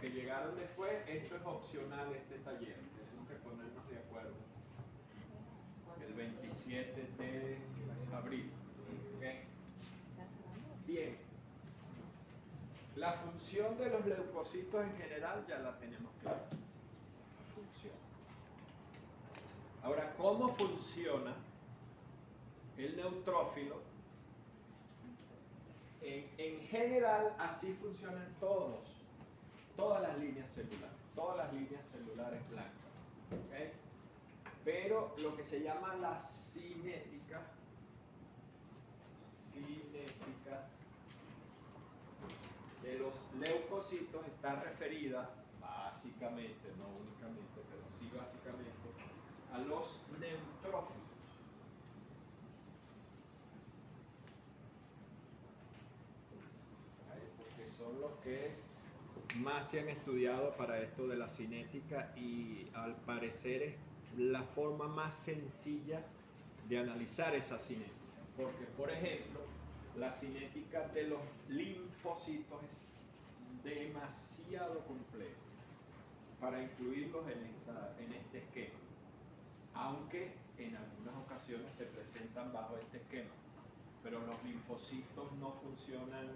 que llegaron después, esto es opcional, este taller. Tenemos que ponernos de acuerdo. El 27 de abril. ¿Okay? Bien. La función de los leucocitos en general ya la tenemos clara. Función. Ahora, ¿cómo funciona el neutrófilo? En general, así funcionan todas las líneas celulares. Todas las líneas celulares blancas. ¿Okay? Pero lo que se llama la cinética de los leucocitos está referida básicamente, no únicamente, pero sí básicamente, a los neutrófilos. Porque son los que más se han estudiado para esto de la cinética y al parecer es la forma más sencilla de analizar esa cinética. Porque, por ejemplo, la cinética de los linfocitos es demasiado compleja para incluirlos en este esquema, aunque en algunas ocasiones se presentan bajo este esquema, pero los linfocitos no funcionan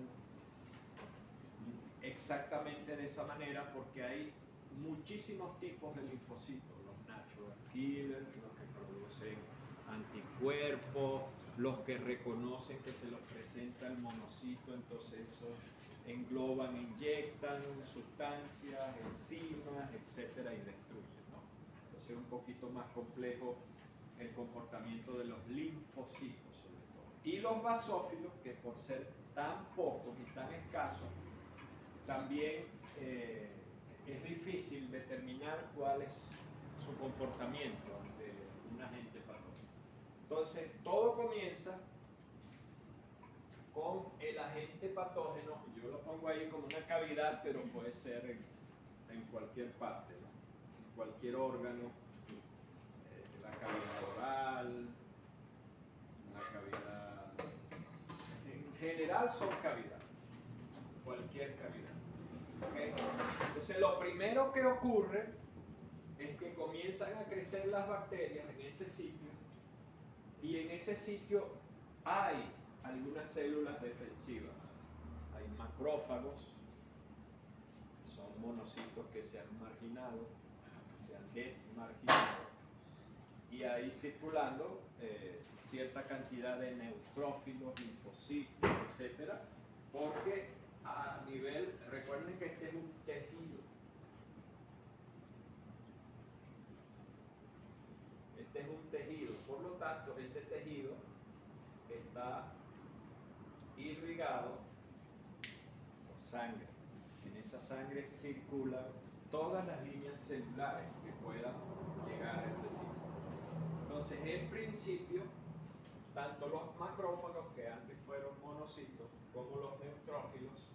exactamente de esa manera porque hay muchísimos tipos de linfocitos, los natural killers, los que producen anticuerpos, los que reconocen que se los presenta el monocito, entonces esos engloban, inyectan sustancias, enzimas, etcétera, y destruyen, ¿no? Entonces es un poquito más complejo el comportamiento de los linfocitos sobre todo. Y los basófilos, que por ser tan pocos y tan escasos, también es difícil determinar cuál es su comportamiento ante un agente patógeno. Entonces, todo comienza con el agente patógeno. Yo lo pongo ahí como una cavidad, pero puede ser en cualquier parte, ¿no? En cualquier órgano, la cavidad oral, la cavidad... En general son cavidades, cualquier cavidad. ¿Okay? Entonces lo primero que ocurre es que comienzan a crecer las bacterias en ese sitio y en ese sitio hay algunas células defensivas. Hay macrófagos, que son monocitos que se han marginado, que se han desmarginado, y ahí circulando cierta cantidad de neutrófilos, linfocitos, etcétera, porque a nivel, recuerden que este es un tejido. Este es un tejido, por lo tanto, ese tejido está irrigado por sangre. En esa sangre circulan todas las líneas celulares que puedan llegar a ese sitio. Entonces, en principio, tanto los macrófagos, que antes fueron monocitos, como los neutrófilos,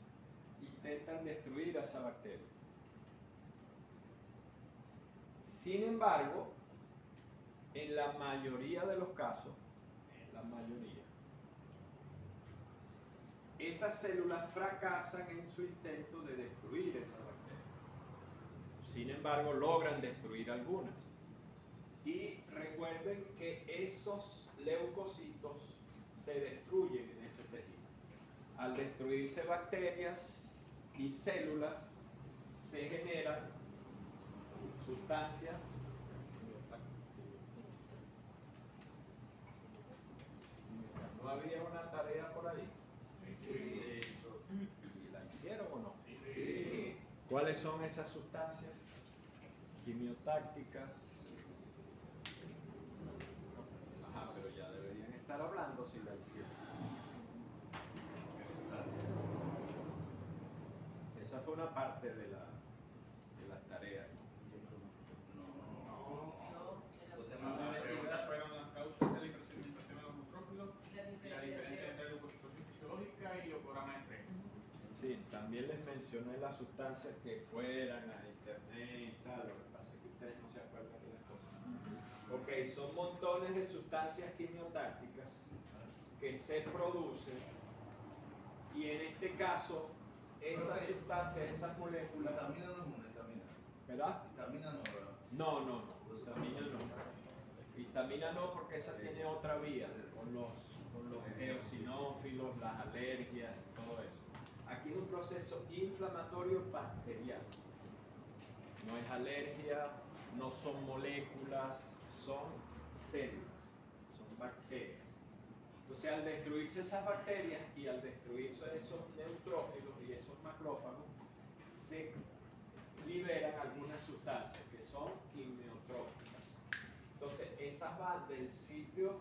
intentan destruir a esa bacteria. Sin embargo, en la mayoría de los casos, esas células fracasan en su intento de destruir esa bacteria. Sin embargo, logran destruir algunas. Y recuerden que esos leucocitos se destruyen en ese tejido. Al destruirse bacterias y células, se generan sustancias ¿No había una tarea por ahí? Sí. ¿Y la hicieron o no? Sí. ¿Cuáles son esas sustancias? Quimiotácticas. Ajá, pero ya deberían estar hablando si la hicieron. Esa fue una parte de las tareas. La pregunta fueron las causas de la hipersedimentación de los neutrófilos y la diferencia entre leucocitosis fisiológica y leucograma de estrés. Sí, también les mencioné las sustancias que fueran a internet y tal, lo que pasa es que ustedes no se acuerdan de las cosas. Ok, son montones de sustancias quimiotácticas que se producen y en este caso esas sustancias, esas moléculas. Vitamina no es una vitamina. ¿Verdad? Vitamina no, ¿verdad? No. Vitamina no. Vitamina no, porque esa tiene otra vía, con los eosinófilos, las alergias, todo eso. Aquí es un proceso inflamatorio bacteriano. No es alergia, no son moléculas, son células, son bacterias. Entonces, al destruirse esas bacterias y al destruirse esos neutrófilos y esos macrófagos, se liberan algunas sustancias que son quimiotrópicas. Entonces, esas van del sitio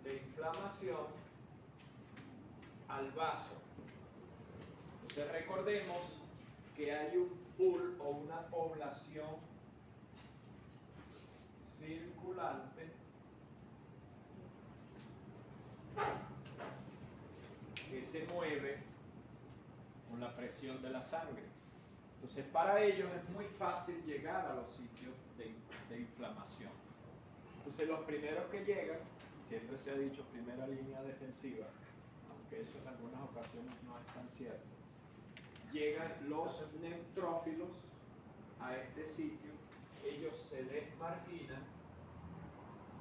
de inflamación al vaso. Entonces, recordemos que hay un pool o una población circulante que se mueve con la presión de la sangre. Entonces, para ellos es muy fácil llegar a los sitios de inflamación. Entonces, los primeros que llegan, siempre se ha dicho primera línea defensiva, aunque eso en algunas ocasiones no es tan cierto, llegan los neutrófilos a este sitio, ellos se desmarginan,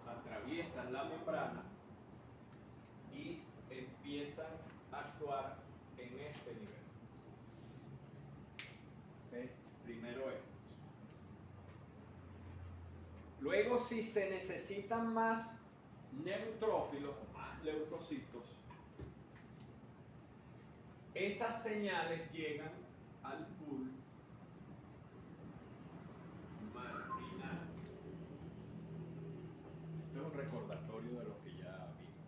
atraviesan la membrana y empiezan a actuar en este nivel. ¿Okay? Primero esto. Luego, si se necesitan más neutrófilos o más leucocitos, esas señales llegan al pool marginal. Esto es un recordatorio de lo que ya vimos.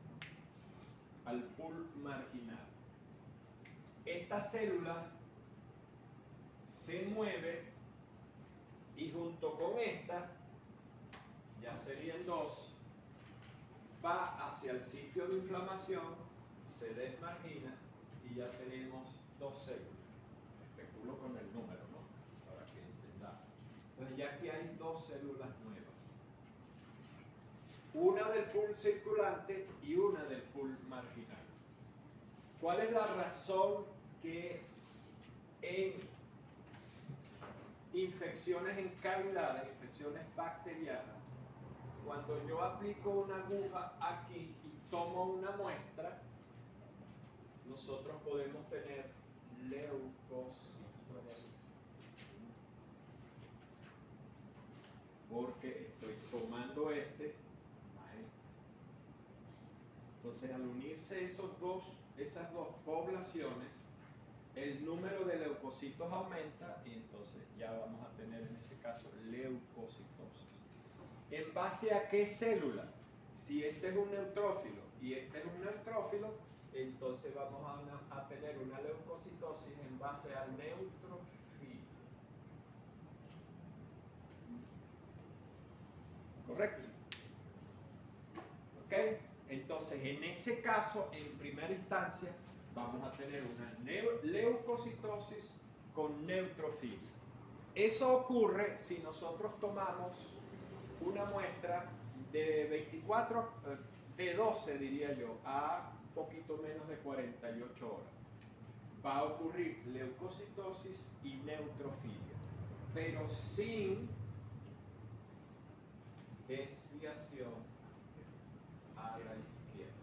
Al pool marginal. Esta célula se mueve y junto con esta, ya serían dos, va hacia el sitio de inflamación, se desmargina y ya tenemos dos células. Especulo con el número, ¿no? Para que entendamos. Entonces ya aquí hay dos células nuevas. Una del pool circulante y una del pool marginal. ¿Cuál es la razón que en infecciones en cavidades, infecciones bacterianas, cuando yo aplico una aguja aquí y tomo una muestra, nosotros podemos tener leucocitos? Porque estoy tomando este más este. Entonces, al unirse esas dos poblaciones, el número de leucocitos aumenta y entonces ya vamos a tener en ese caso leucocitosis. ¿En base a qué célula? Si este es un neutrófilo y este es un neutrófilo, entonces vamos a tener una leucocitosis en base al neutrofilo. ¿Correcto? ¿Ok? Entonces, en ese caso, en primera instancia, vamos a tener una leucocitosis con neutrofilia. Eso ocurre si nosotros tomamos una muestra de 24, de 12 diría yo, a poquito menos de 48 horas. Va a ocurrir leucocitosis y neutrofilia, pero sin desviación a la izquierda.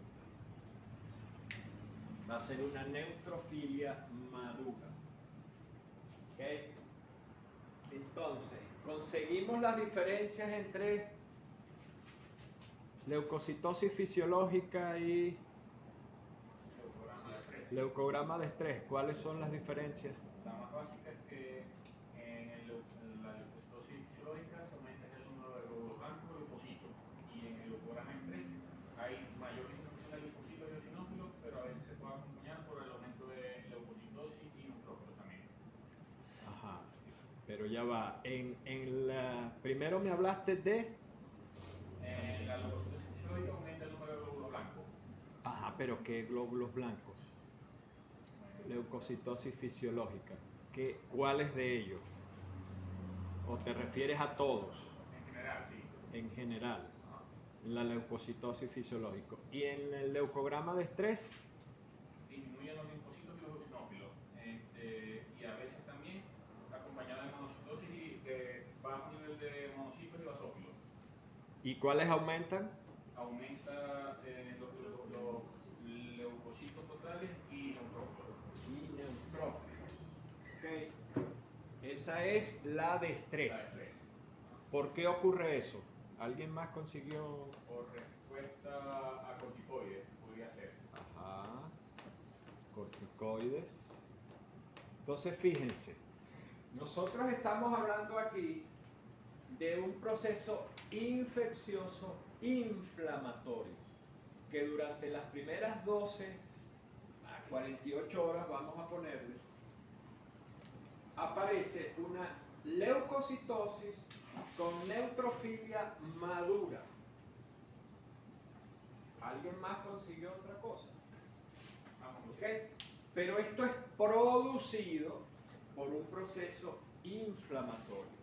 Va a ser una neutrofilia madura. ¿Ok? Entonces, conseguimos las diferencias entre leucocitosis fisiológica y leucograma de estrés. ¿Cuáles son las diferencias? La más básica es que en la leucocitosis fisiológica se aumenta el número de glóbulos blancos de leucocitos, y en el leucograma de estrés hay mayor disminución de leucocitos y eosinófilos, pero a veces se puede acompañar por el aumento de leucocitosis y neutrófilos también. Ajá, pero ya va. Primero me hablaste de... La leucocitosis fisiológica aumenta el número de glóbulos blancos. Ajá, pero ¿qué glóbulos blancos? Leucocitosis fisiológica. ¿Cuáles de ellos? ¿O te refieres a todos? En general, sí. En general, la leucocitosis fisiológica. ¿Y en el leucograma de estrés? Disminuyen los linfocitos y los eosinófilos. ¿Y cuáles aumentan? Aumenta los leucocitos totales y neutrófilos. Y neutrófilos. Ok. Esa es la de estrés. ¿Por qué ocurre eso? ¿Alguien más consiguió? Por respuesta a corticoides, podría ser. Ajá. Corticoides. Entonces, fíjense. Nosotros estamos hablando aquí de un proceso infeccioso inflamatorio que durante las primeras 12 a 48 horas, vamos a ponerle, aparece una leucocitosis con neutrofilia madura. ¿Alguien más consiguió otra cosa? ¿Ok? Pero esto es producido por un proceso inflamatorio.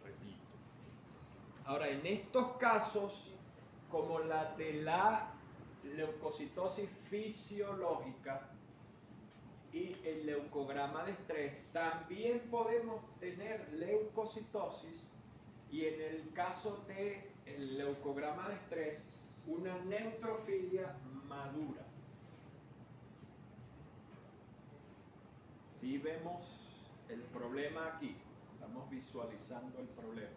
Repito. Ahora, en estos casos, como la de la leucocitosis fisiológica y el leucograma de estrés, también podemos tener leucocitosis y en el caso del leucograma de estrés, una neutrofilia madura. Si vemos el problema aquí, estamos visualizando el problema,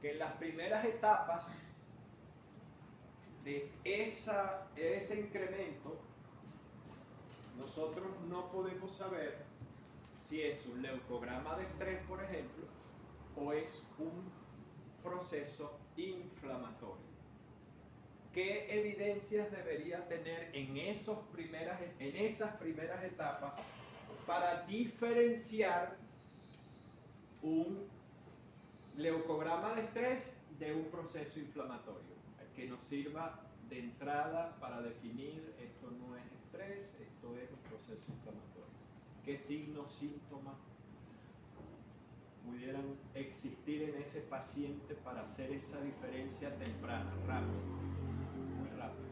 que en las primeras etapas de ese incremento, nosotros no podemos saber si es un leucograma de estrés, por ejemplo, o es un proceso inflamatorio. ¿Qué evidencias debería tener en esas primeras etapas para diferenciar un leucograma de estrés de un proceso inflamatorio? Que nos sirva de entrada para definir esto no es estrés, esto es un proceso inflamatorio. ¿Qué signos, síntomas pudieran existir en ese paciente para hacer esa diferencia temprana? Rápido, muy rápido.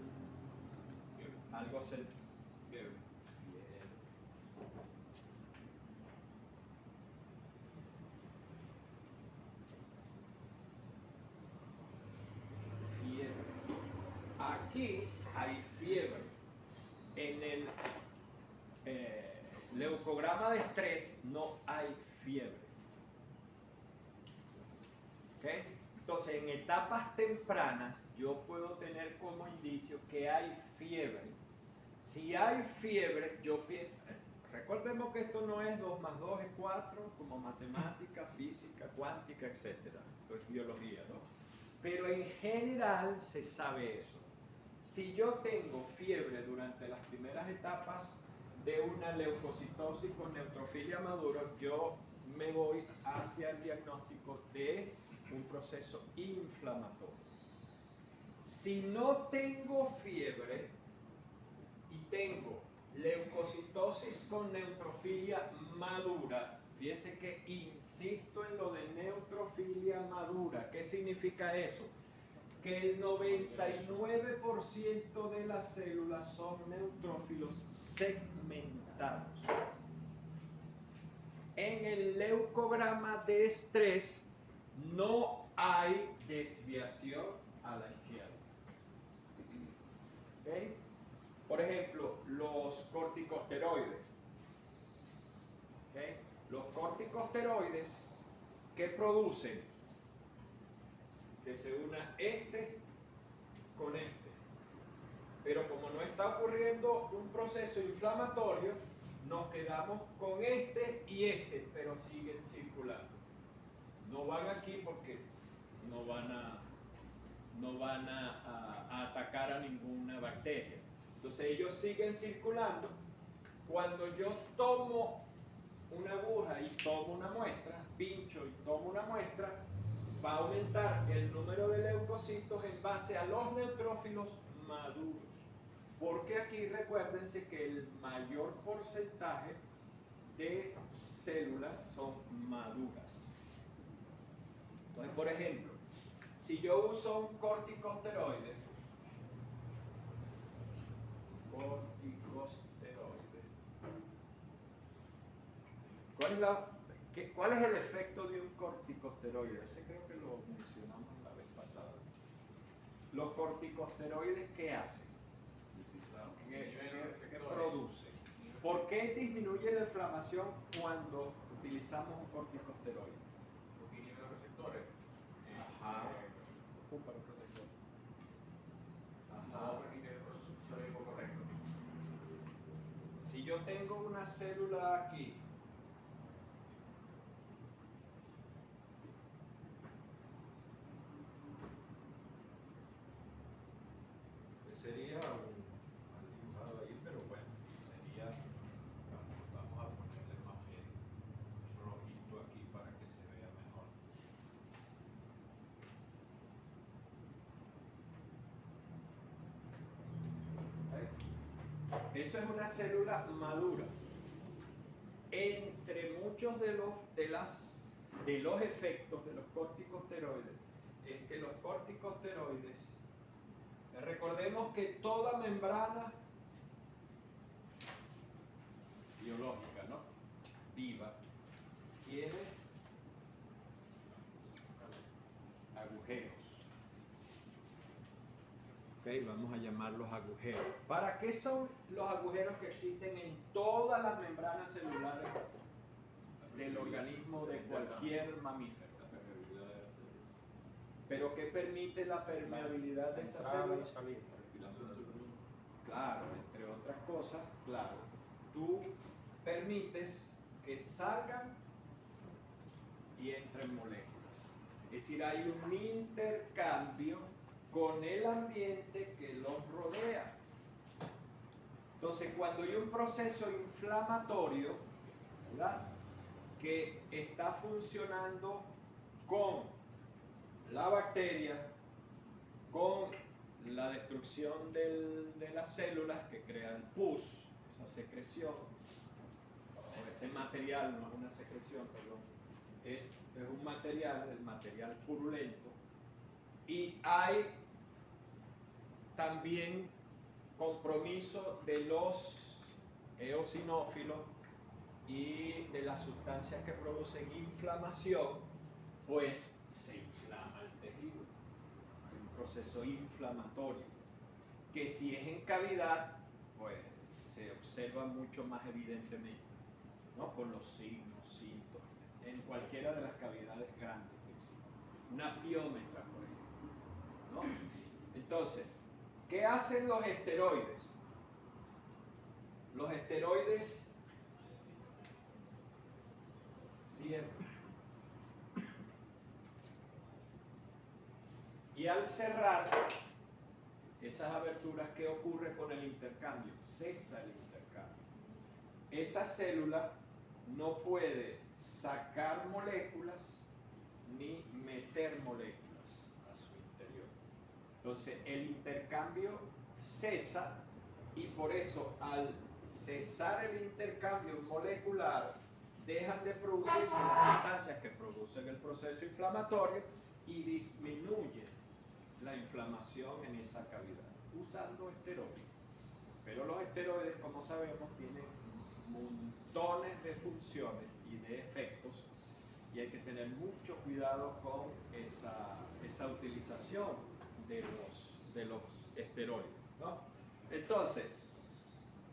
Algo se... Fiebre. Aquí hay fiebre. En el leucograma de estrés no hay fiebre. ¿Ok? Entonces, en etapas tempranas yo puedo tener como indicio que hay fiebre. Si hay fiebre, recordemos que esto no es 2 más 2 es 4, como matemática, física, cuántica, etc. Esto es biología, ¿no? Pero en general se sabe eso. Si yo tengo fiebre durante las primeras etapas de una leucocitosis con neutrofilia madura, yo me voy hacia el diagnóstico de un proceso inflamatorio. Si no tengo fiebre y tengo leucocitosis con neutrofilia madura, fíjense que insisto en lo de neutrofilia madura. ¿Qué significa eso? Que el 99% de las células son neutrófilos segmentados. En el leucograma de estrés no hay desviación a la izquierda. ¿Okay? Por ejemplo, los corticosteroides. ¿Okay? Los corticosteroides, ¿qué producen? Que se una este con este. Pero como no está ocurriendo un proceso inflamatorio, nos quedamos con este y este, pero siguen circulando. No van aquí porque no van a atacar a ninguna bacteria. Entonces ellos siguen circulando. Cuando yo tomo una aguja y tomo una muestra, pincho y tomo una muestra, va a aumentar el número de leucocitos en base a los neutrófilos maduros. Porque aquí recuérdense que el mayor porcentaje de células son maduras. Entonces, por ejemplo, si yo uso un corticosteroide, ¿cuál es el efecto de un corticosteroide? Ese creo que lo mencionamos la vez pasada. los corticosteroides, ¿qué hacen? Desinflama. ¿Qué producen? ¿Por qué disminuye la inflamación cuando utilizamos un corticosteroide? Porque inhibe los receptores. Ajá. Ocupa los receptores. Ajá. No permite el proceso fisiológico correcto. Si yo tengo una célula aquí, que sería mal dibujado ahí, pero bueno, sería, vamos a ponerle más bien rojito aquí para que se vea mejor. ¿Ok? Eso es una célula madura. Entre muchos de los efectos de los corticosteroides es que los corticosteroides, recordemos que toda membrana biológica, ¿no? Viva, tiene agujeros. Ok, vamos a llamarlos agujeros. ¿Para qué son los agujeros que existen en todas las membranas celulares del organismo de cualquier mamífero? ¿Pero qué permite la permeabilidad de esas células? Claro, entre otras cosas, claro, tú permites que salgan y entren moléculas. Es decir, hay un intercambio con el ambiente que los rodea. Entonces, cuando hay un proceso inflamatorio, ¿verdad?, que está funcionando con la bacteria, con la destrucción de las células que crean pus, esa secreción, o ese material, no es una secreción, perdón, es un material, el material purulento, y hay también compromiso de los eosinófilos y de las sustancias que producen inflamación, pues se inflama el tejido. Hay un proceso inflamatorio que si es en cavidad, pues se observa mucho más evidentemente, ¿no?, con los signos, síntomas, en cualquiera de las cavidades grandes que existen. Una piómetra, por ejemplo, ¿no? Entonces, ¿qué hacen los esteroides? Los esteroides cierran. Y al cerrar esas aberturas, ¿qué ocurre con el intercambio? Cesa el intercambio. Esa célula no puede sacar moléculas ni meter moléculas a su interior. Entonces, el intercambio cesa y por eso al cesar el intercambio molecular dejan de producirse las sustancias que producen el proceso inflamatorio y disminuye la inflamación en esa cavidad usando esteroides. Pero los esteroides, como sabemos, tienen montones de funciones y de efectos y hay que tener mucho cuidado con esa utilización de los esteroides, ¿no? Entonces,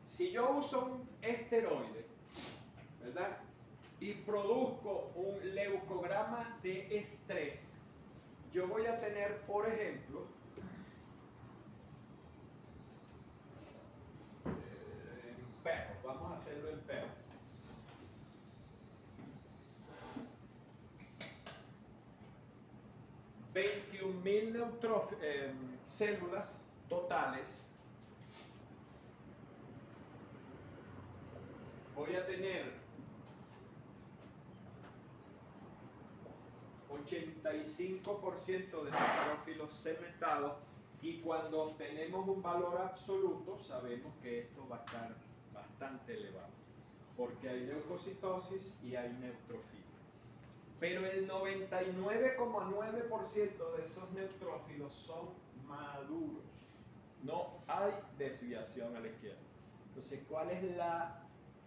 si yo uso un esteroide, ¿verdad?, y produzco un leucograma de estrés, yo voy a tener, por ejemplo, en perros, vamos a hacerlo en perros. 21.000 células totales. Voy a tener 85% de neutrófilos segmentados y cuando obtenemos un valor absoluto sabemos que esto va a estar bastante elevado porque hay leucocitosis y hay neutrofilia. Pero el 99,9% de esos neutrófilos son maduros. No hay desviación a la izquierda. Entonces, ¿cuál es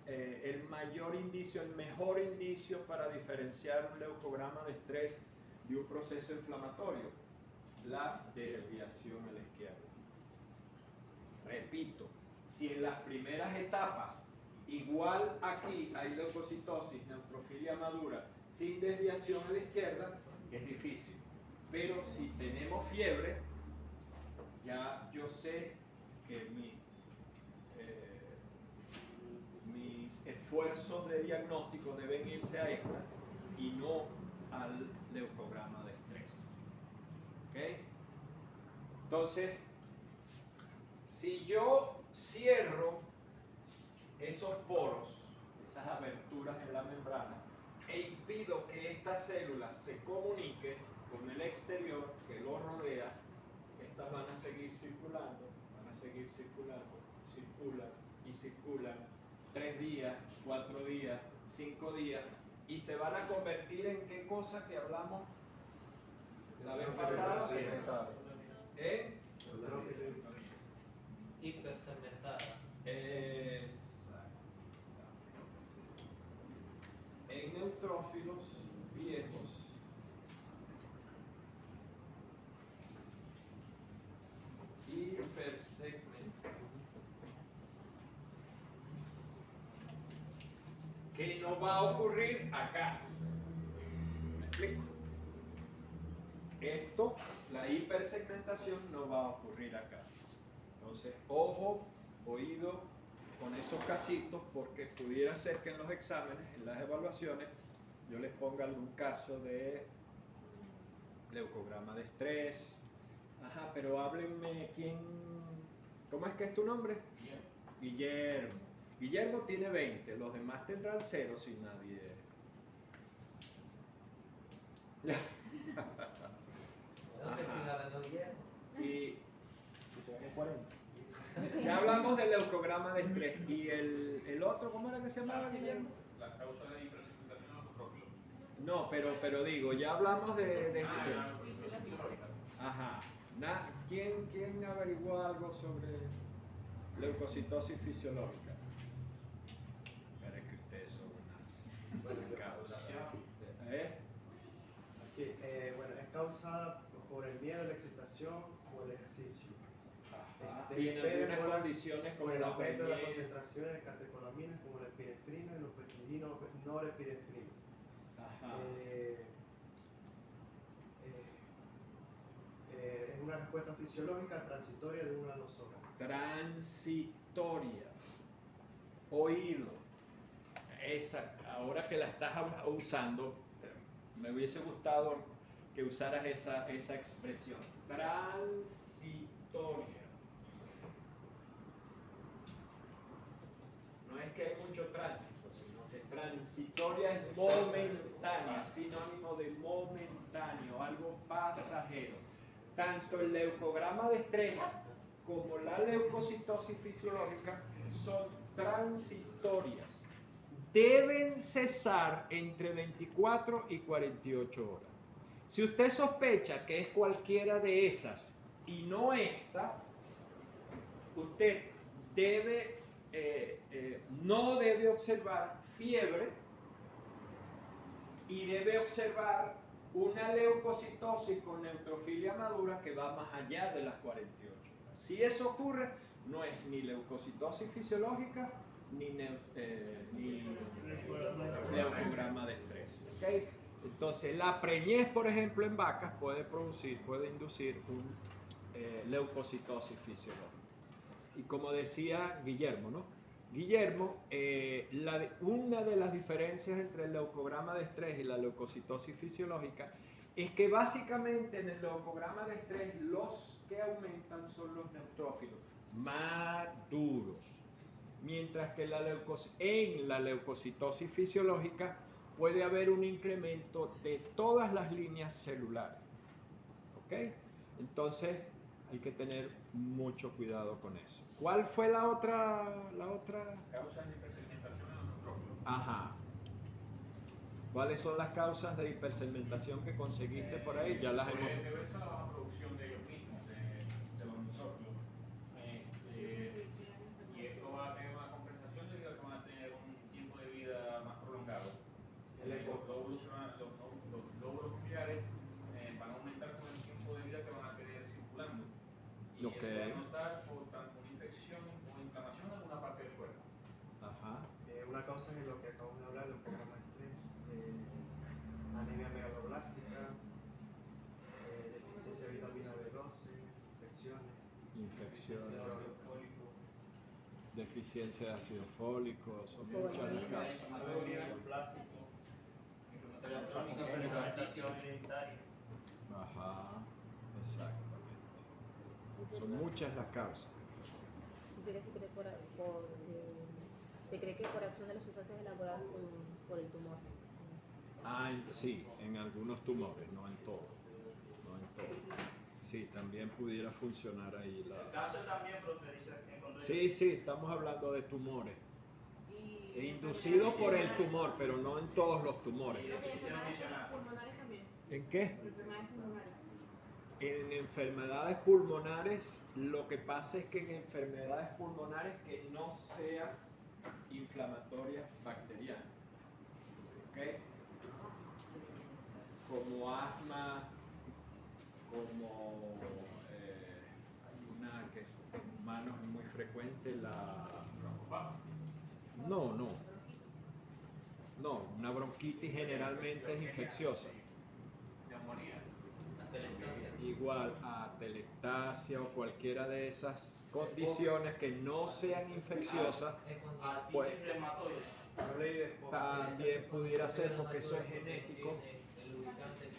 el mayor indicio, el mejor indicio para diferenciar un leucograma de estrés de un proceso inflamatorio? la desviación a la izquierda. Repito, si en las primeras etapas, igual aquí hay leucocitosis, neutrofilia madura, sin desviación a la izquierda, es difícil. Pero si tenemos fiebre, ya yo sé que mis esfuerzos de diagnóstico deben irse a esta y no al leucograma de estrés. ¿Ok? Entonces, si yo cierro esos poros, esas aberturas en la membrana, e impido que estas células se comuniquen con el exterior que lo rodea, estas van a seguir circulando, circulan y circulan 3 días, 4 días, 5 días, y se van a convertir en qué cosa que hablamos la vez pasada. Hiperfermentada. Exacto. En neutrófilos viejos hipersegmentados, que no va a ocurrir acá. ¿Me explico? Esto, la hipersegmentación, no va a ocurrir acá. Entonces, ojo, oído con esos casitos, porque pudiera ser que en los exámenes, en las evaluaciones, yo les ponga algún caso de leucograma de estrés. Ajá, pero háblenme, ¿cómo es que es tu nombre? Guillermo. Guillermo tiene 20, los demás tendrán 0 si nadie. No, que estoy hablando Guillermo. Y se ven 40. Ya hablamos del leucograma de estrés. ¿Y el otro, cómo era que se llamaba, Guillermo? La causa de hipersegmentación de los prófilos. No, pero digo, ya hablamos de Ah, Ajá. ¿Quién averiguó algo sobre leucocitosis fisiológica? Pero es que ustedes son unas causas. Aquí, bueno, es causada por el miedo, la excitación o el ejercicio. Ajá. Y en algunas condiciones como por el la aumento de las preñez. concentraciones de catecolaminas como la epinefrina y norepinefrina. Ajá. Es una respuesta fisiológica transitoria de 1 a 2 horas. Transitoria. Oído. Esa, ahora que la estás usando, me hubiese gustado que usaras esa expresión. Transitoria. No es que hay mucho tránsito, sino que transitoria es momentánea, sinónimo de momentáneo, algo pasajero. Tanto el leucograma de estrés como la leucocitosis fisiológica son transitorias. Deben cesar entre 24 y 48 horas. Si usted sospecha que es cualquiera de esas y no esta, usted no debe observar fiebre y debe observar una leucocitosis con neutrofilia madura que va más allá de las 48 horas. Si eso ocurre, no es ni leucocitosis fisiológica ni leucograma de estrés. ¿Okay? Entonces, la preñez, por ejemplo, en vacas puede inducir un leucocitosis fisiológica. Y como decía Guillermo, ¿no? Guillermo, una de las diferencias entre el leucograma de estrés y la leucocitosis fisiológica es que básicamente en el leucograma de estrés los que aumentan son los neutrófilos maduros, mientras que en la leucocitosis fisiológica puede haber un incremento de todas las líneas celulares. ¿Ok? Entonces hay que tener mucho cuidado con eso. ¿Cuál fue la otra? Causa de hipersegmentación en los prófilos. Ajá. ¿Cuáles son las causas de hipersegmentación que conseguiste por ahí? Ya las hemos... Puede deberse a la baja producción de ellos mismos, de los neutrófilos. Y esto va a tener una compensación debido a que van a tener un tiempo de vida más prolongado. Los lóbulos biliares van a aumentar con el tiempo de vida que van a tener Ok. se va a notar por tanto una infección o inflamación en alguna parte del cuerpo. Ajá. Una causa es lo que acabamos de hablar, un programa de estrés, anemia megaloblástica, deficiencia de vitamina B12, infecciones. Infecciones, Ácido fólico. deficiencia de ácido fólico, son muchas las causas. Inflamatoria, plástico, inflamatoria crónica, fermentación pericarditis. hereditaria. Ajá, exactamente. Dice Son muchas las causas. que se cree que por acción de las sustancias elaboradas por el tumor. Ah, sí, en algunos tumores, no en todos. No en todos. Sí, también pudiera funcionar ahí El la... cáncer también, profe, dice que encontré. Sí, estamos hablando de tumores. Inducidos por el tumor, pero no en todos los tumores. Y deficiencia nutricional. Pulmonares también. ¿En qué? Enfermedades pulmonares. En enfermedades pulmonares, lo que pasa es que en enfermedades pulmonares que no sean inflamatorias bacterianas, ¿ok? Como asma, como hay una que en humanos es muy frecuente, la... No, una bronquitis generalmente es infecciosa. Neumonía. Igual a telectasia o cualquiera de esas condiciones que no sean infecciosas, Es cuando pues, Artritis reumatoide. Yo leí después. también pudiera ser porque eso es genético. el lubricante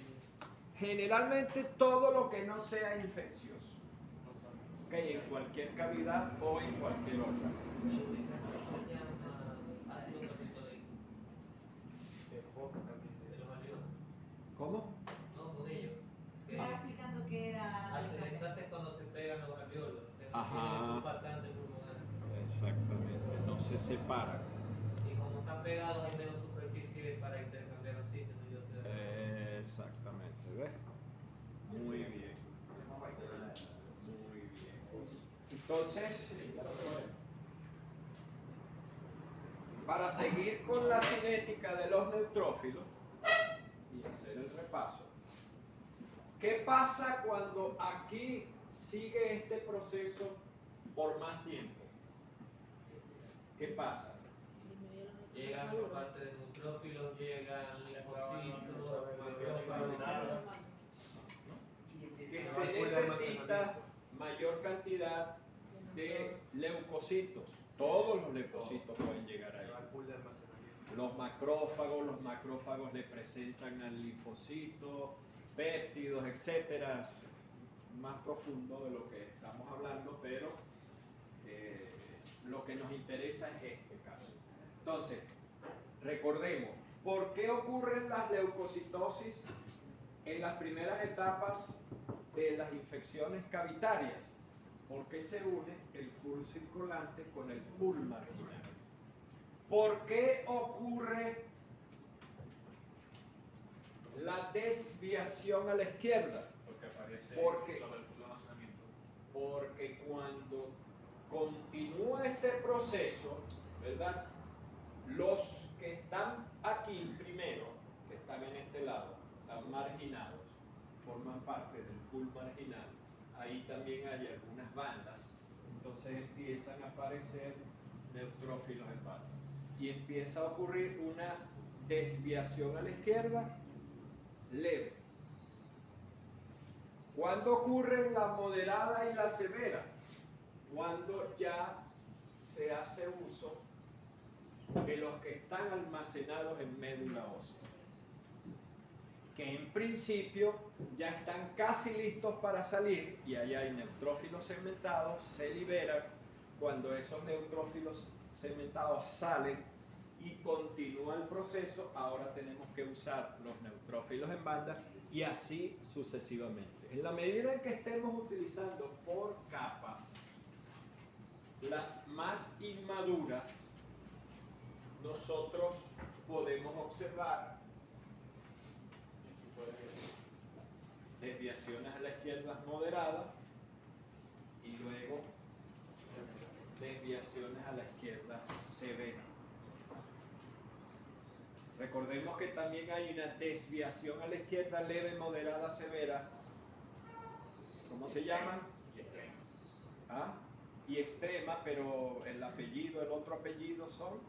Generalmente todo lo que no sea infeccioso, ¿ok? En cualquier cavidad o en cualquier órgano. se llama ácido proteicólico De foco también. de los alveolos. ¿Cómo? No, con ellos. Que Estaba explicando que era al telectasia es cuando se pegan los alveolos. Que no Ajá. tienen surfactante pulmonar. Exactamente, no se separan. Y como están pegados hay menos superficie para intercambiar oxígeno y dióxido de carbono. Exactamente, ¿ves? Muy bien. Muy bien. Entonces, para seguir con la cinética de los neutrófilos y hacer el repaso, ¿qué pasa cuando aquí sigue este proceso por más tiempo? ¿Qué pasa? Llegan por parte de neutrófilos, llegan linfocitos, macrófagos. Que se necesita mayor cantidad de leucocitos. Todos los leucocitos pueden llegar ahí. Se va al pool de almacenamiento. Los macrófagos le presentan al linfocito, péptidos, etcétera. Es más profundo de lo que estamos hablando, pero lo que nos interesa es este caso. Entonces, recordemos, ¿por qué ocurren las leucocitosis en las primeras etapas de las infecciones cavitarias? Porque se une el pool circulante con el pool marginal. ¿Por qué ocurre la desviación a la izquierda? Porque aparece Porque- sobre el almacenamiento. Porque cuando continúa este proceso, ¿verdad? Los que están aquí primero, que están en este lado, están marginados, forman parte del pool marginal. Ahí también hay algunas bandas, entonces empiezan a aparecer neutrófilos hepáticos y empieza a ocurrir una desviación a la izquierda leve. ¿Cuándo ocurren la moderada y la severa? Cuando ya se hace uso de los que están almacenados en médula ósea, que en principio ya están casi listos para salir y ahí hay neutrófilos segmentados, se liberan. Cuando esos neutrófilos segmentados salen y continúa el proceso, ahora tenemos que usar los neutrófilos en banda y así sucesivamente. En la medida en que estemos utilizando por capas las más inmaduras, nosotros podemos observar desviaciones a la izquierda moderadas y luego desviaciones a la izquierda severas. Recordemos que también hay una desviación a la izquierda leve, moderada, severa. ¿Cómo se llaman? ¿Ah? Y extrema, pero el apellido, el otro apellido son,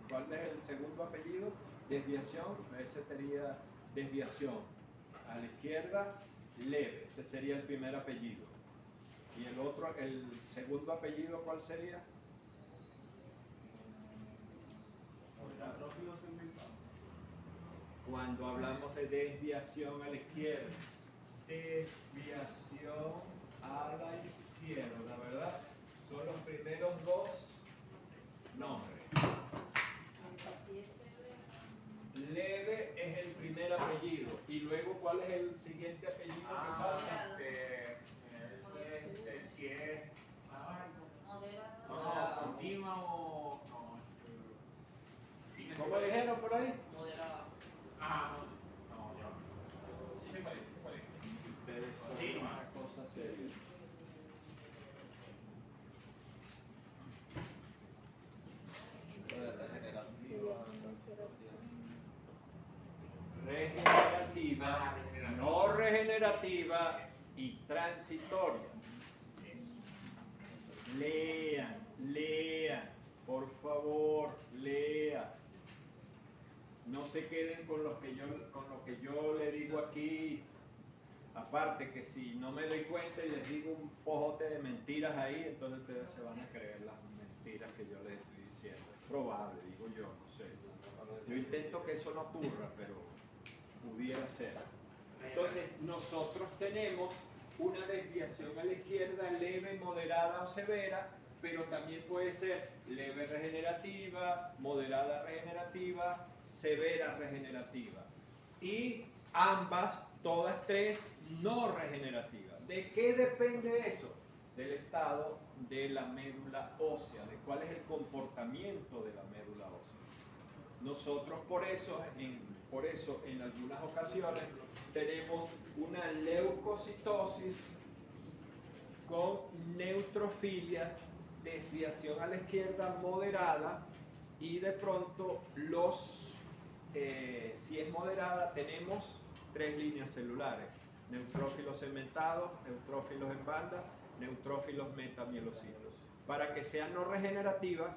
¿cuál es el segundo apellido? Desviación, ese sería desviación. A la izquierda, leve, ese sería el primer apellido. Y el otro, el segundo apellido, ¿cuál sería? Cuando hablamos de desviación a la izquierda, desviación a la izquierda, ¿verdad? Son los primeros dos nombres. Leve es el primer apellido. Y luego, ¿cuál es el siguiente apellido que falta? Si es continua o no. ¿Cómo dijeron por ahí? Moderada. No, ya. Sí se parece, se parece. Ustedes son Continua. una cosa seria. Regenerativa, no regenerativa y transitoria. Lean, lean, por favor, lean. No se queden con lo que yo le digo aquí. Aparte que si no me doy cuenta y les digo un pojote de mentiras ahí, entonces ustedes se van a creer las mentiras que yo les estoy diciendo. Es probable, digo yo, no sé. Yo intento que eso no ocurra, pero pudiera ser. Entonces, nosotros tenemos una desviación a la izquierda leve, moderada o severa, pero también puede ser leve regenerativa, moderada regenerativa, severa regenerativa. Y ambas, todas tres, no regenerativas. ¿De qué depende eso? Del estado de la médula ósea, de cuál es el comportamiento de la médula ósea. Nosotros por eso en algunas ocasiones tenemos una leucocitosis con neutrofilia, desviación a la izquierda moderada, y de pronto si es moderada tenemos 3 líneas celulares: neutrófilos segmentados, neutrófilos en banda, neutrófilos metamielocitos. Para que sean no regenerativas,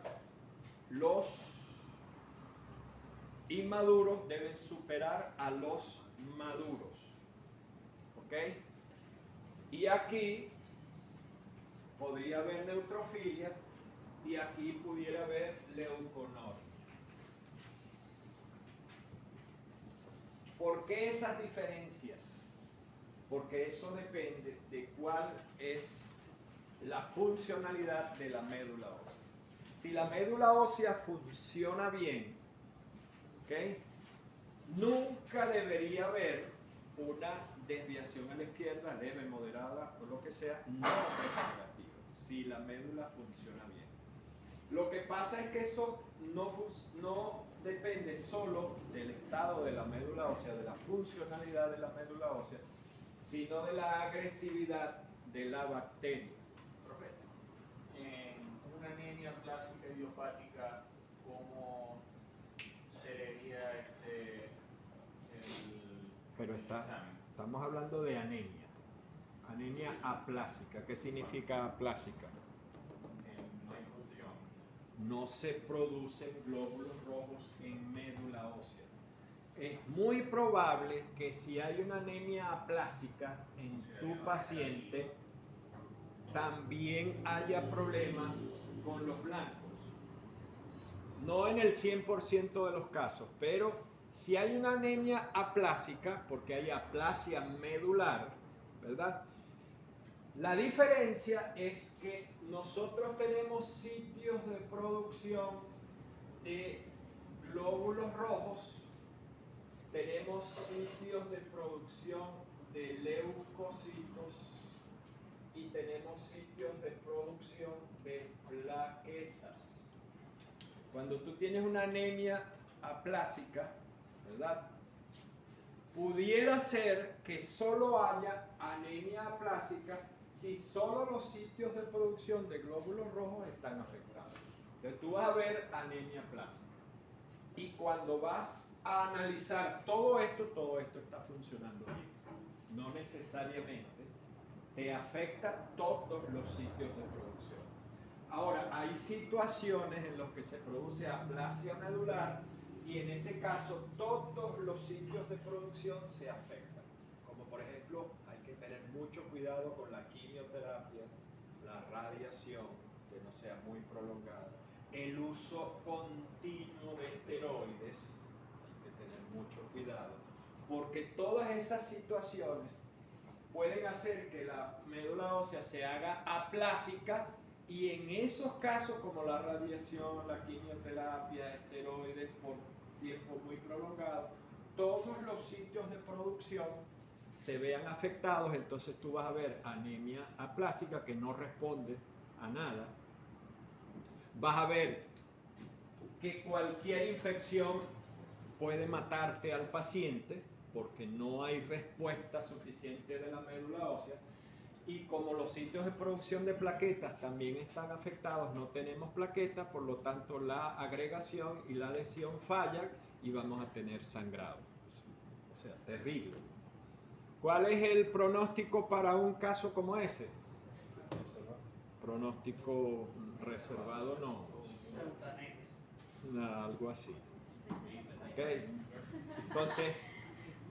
los inmaduros deben superar a los maduros. ¿Ok? Y aquí podría haber neutrofilia y aquí pudiera haber leuconor. ¿Por qué esas diferencias? Porque eso depende de cuál es la funcionalidad de la médula ósea. Si la médula ósea funciona bien, ¿ok?, nunca debería haber una desviación a la izquierda, leve, moderada o lo que sea, no regenerativa, si la médula funciona bien. Lo que pasa es que eso no depende solo del estado de la médula ósea, de la funcionalidad de la médula ósea, sino de la agresividad de la bacteria. Profe, en una anemia plástica idiopática, ¿cómo sería el Pero examen? estamos hablando de anemia. Anemia aplásica. ¿Qué significa aplásica? No hay producción. No se producen glóbulos rojos en médula ósea. Es muy probable que si hay una anemia aplásica en tu paciente, también haya problemas con los blancos. No en el 100% de los casos, pero si hay una anemia aplásica, porque hay aplasia medular, ¿verdad? La diferencia es que nosotros tenemos sitios de producción de glóbulos rojos, tenemos sitios de producción de leucocitos y tenemos sitios de producción de plaquetas. Cuando tú tienes una anemia aplásica, ¿verdad?, pudiera ser que solo haya anemia aplásica si solo los sitios de producción de glóbulos rojos están afectados. Entonces tú vas a ver anemia aplásica. Y cuando vas a analizar todo esto está funcionando bien. No necesariamente te afecta todos los sitios de producción. Ahora, hay situaciones en las que se produce aplasia medular y en ese caso todos los sitios de producción se afectan. Como por ejemplo, hay que tener mucho cuidado con la quimioterapia, la radiación, que no sea muy prolongada, el uso continuo de esteroides, hay que tener mucho cuidado, porque todas esas situaciones pueden hacer que la médula ósea se haga aplásica y en esos casos como la radiación, la quimioterapia, esteroides por tiempo muy prolongado, todos los sitios de producción se vean afectados, entonces tú vas a ver anemia aplásica que no responde a nada. Vas a ver que cualquier infección puede matarte al paciente porque no hay respuesta suficiente de la médula ósea. Y como los sitios de producción de plaquetas también están afectados, no tenemos plaquetas, por lo tanto la agregación y la adhesión fallan y vamos a tener sangrado. O sea, terrible. ¿Cuál es el pronóstico para un caso como ese? Pronóstico reservado no. Algo así. Okay. Entonces,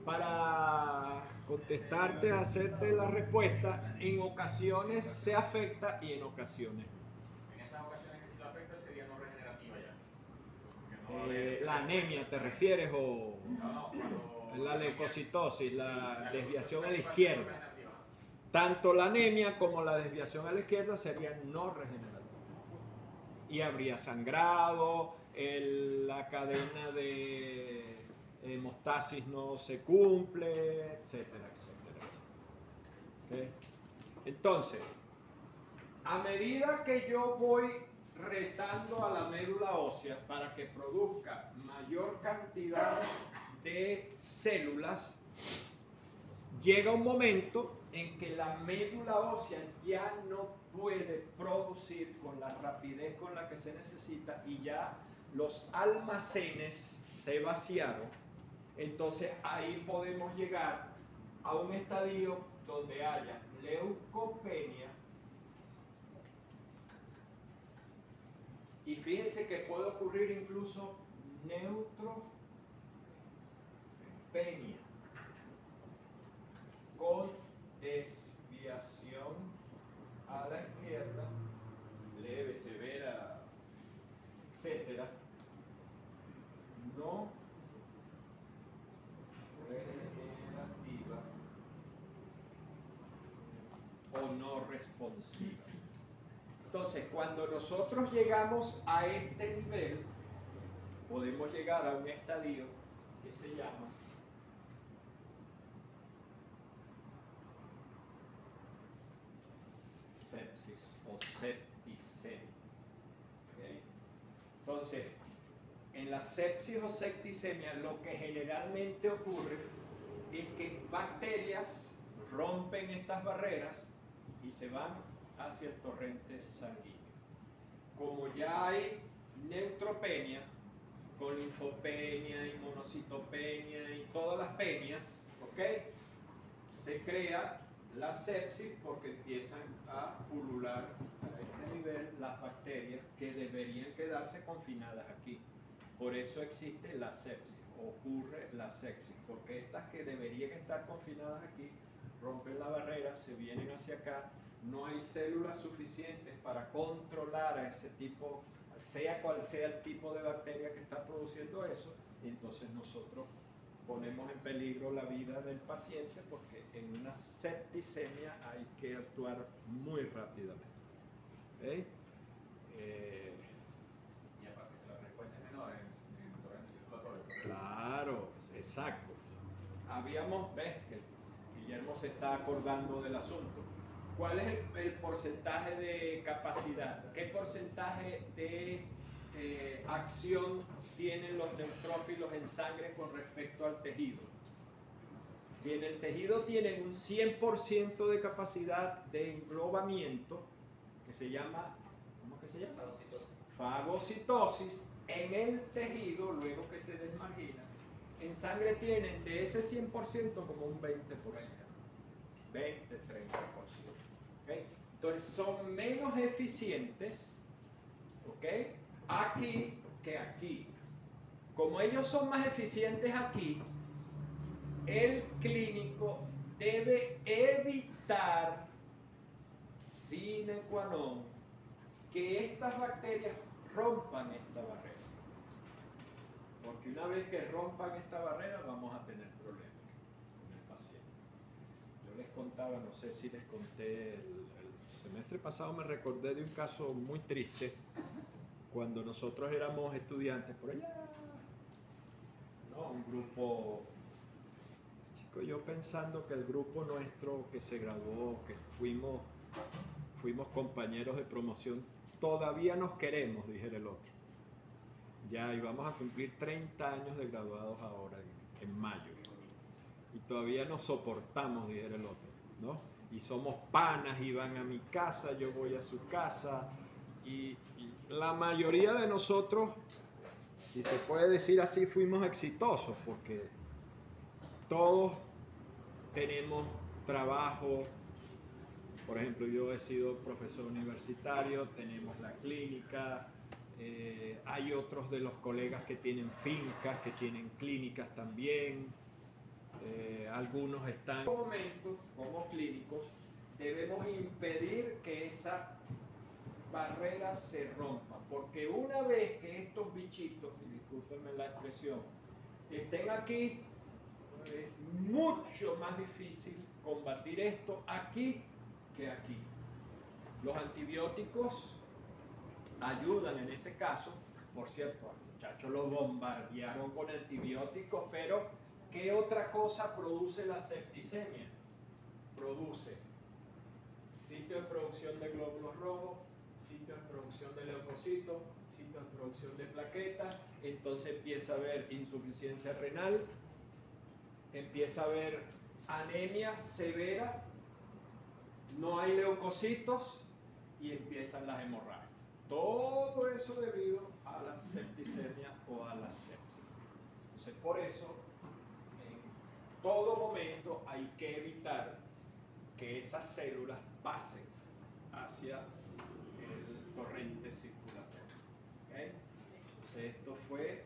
para contestarte, hacerte la respuesta, en ocasiones se afecta y en ocasiones no. En esas ocasiones que si lo afecta sería no regenerativa ya. Porque no va a haber- ¿La anemia te refieres o No, cuando- la leucocitosis, la desviación a la leucocitosis izquierda? regenerativa. Tanto la anemia como la desviación a la izquierda serían no regenerativas. Y habría sangrado, la cadena de hemostasis no se cumple, etcétera, etcétera. ¿Okay? Entonces, a medida que yo voy retando a la médula ósea para que produzca mayor cantidad de células, llega un momento en que la médula ósea ya no puede producir con la rapidez con la que se necesita y ya los almacenes se vaciaron. Entonces ahí podemos llegar a un estadio donde haya leucopenia y fíjense que puede ocurrir incluso neutropenia con desviación a la izquierda, leve, severa, etcétera, no regenerativa o no responsiva. Entonces, cuando nosotros llegamos a este nivel, podemos llegar a un estadio que se llama sepsis o septicemia. ¿Okay? Entonces, en la sepsis o septicemia lo que generalmente ocurre es que bacterias rompen estas barreras y se van hacia el torrente sanguíneo. Como ya hay neutropenia, con linfopenia, inmunocitopenia y todas las penias, ¿ok? Se crea la sepsis porque empiezan a pulular a este nivel las bacterias que deberían quedarse confinadas aquí. Por eso existe la sepsis, ocurre la sepsis, porque estas que deberían estar confinadas aquí rompen la barrera, se vienen hacia acá, no hay células suficientes para controlar a ese tipo, sea cual sea el tipo de bacteria que está produciendo eso, y entonces nosotros ponemos en peligro la vida del paciente porque en una septicemia hay que actuar muy rápidamente. ¿Okay? Y aparte que la respuesta es menor en torrente circulatorio. Claro, exacto. ves que Guillermo se está acordando del asunto. ¿Cuál es el porcentaje de capacidad? ¿Qué porcentaje de acción tienen los neutrófilos en sangre con respecto al tejido? Si en el tejido tienen un 100% de capacidad de englobamiento, que se llama, ¿cómo que se llama? Fagocitosis, en el tejido, luego que se desmargina, en sangre tienen de ese 100% como un 20%. 20, 30%. ¿Ok? Entonces son menos eficientes, ¿ok?, aquí que aquí. Como ellos son más eficientes aquí, el clínico debe evitar, sine qua non, que estas bacterias rompan esta barrera. Porque una vez que rompan esta barrera vamos a tener problemas con el paciente. Yo les contaba, no sé si les conté, el semestre pasado me recordé de un caso muy triste cuando nosotros éramos estudiantes por allá, ¿no? Un grupo, chico, yo pensando que el grupo nuestro que se graduó, que fuimos compañeros de promoción, todavía nos queremos, dijera el otro. Ya íbamos a cumplir 30 años de graduados ahora, en mayo. Y todavía nos soportamos, dijera el otro, ¿no? Y somos panas, y van a mi casa, yo voy a su casa. Y la mayoría de nosotros, si se puede decir así, fuimos exitosos, porque todos tenemos trabajo. Por ejemplo, yo he sido profesor universitario, tenemos la clínica, hay otros de los colegas que tienen fincas, que tienen clínicas también, algunos están... En este momento, como clínicos, debemos impedir que esa barrera se rompa, porque una vez que estos bichitos, y discúlpenme la expresión, estén aquí, es mucho más difícil combatir esto aquí que aquí. Los antibióticos ayudan en ese caso. Por cierto, al muchacho lo bombardearon con antibióticos, pero ¿qué otra cosa produce la septicemia? Produce sitio de producción de glóbulos rojos, sitio de producción de leucocitos, sitio de producción de plaquetas. Entonces empieza a haber insuficiencia renal, empieza a haber anemia severa, no hay leucocitos y empiezan las hemorragias. Todo eso debido a la septicemia o a la sepsis. Entonces, por eso, en todo momento hay que evitar que esas células pasen hacia el torrente circulatorio. ¿Okay? Entonces, esto fue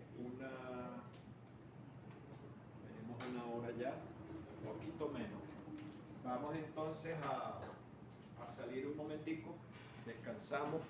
tenemos una hora ya, un poquito menos. Vamos entonces a salir un momentico, descansamos.